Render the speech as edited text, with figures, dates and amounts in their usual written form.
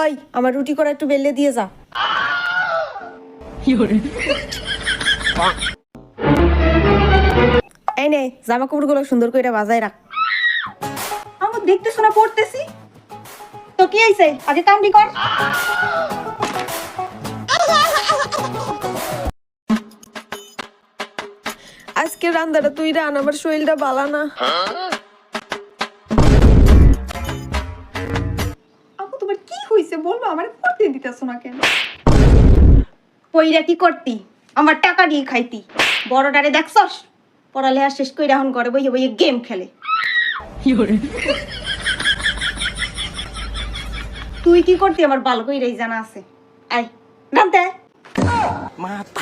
ওই আমার রুটি করা একটু বেলে দিয়ে যা। এই নে জামা কাপড়গুলো সুন্দর করে বাজায় রাখ। আমার দেখতেছ না পড়তেছি তো কি হইছে, আগে কামড়ি কর। আজকে রান্নাটা তুই রান, আমার শরীরটা বালা না। আপু তোমার কি হইছে বলবো, আমার পড়তে দিতেছ না কেন? পইরা কি করতি, আমার টাকা দিয়ে খাইতি। বড়টারে দেখছস পড়ালেখা শেষ করে এখন ঘরে বইয়ে বইয়ে গেম খেলে। তুই কি করতি আমার ভালো কইরাই জানা আছে। আয় রান্তে Mata.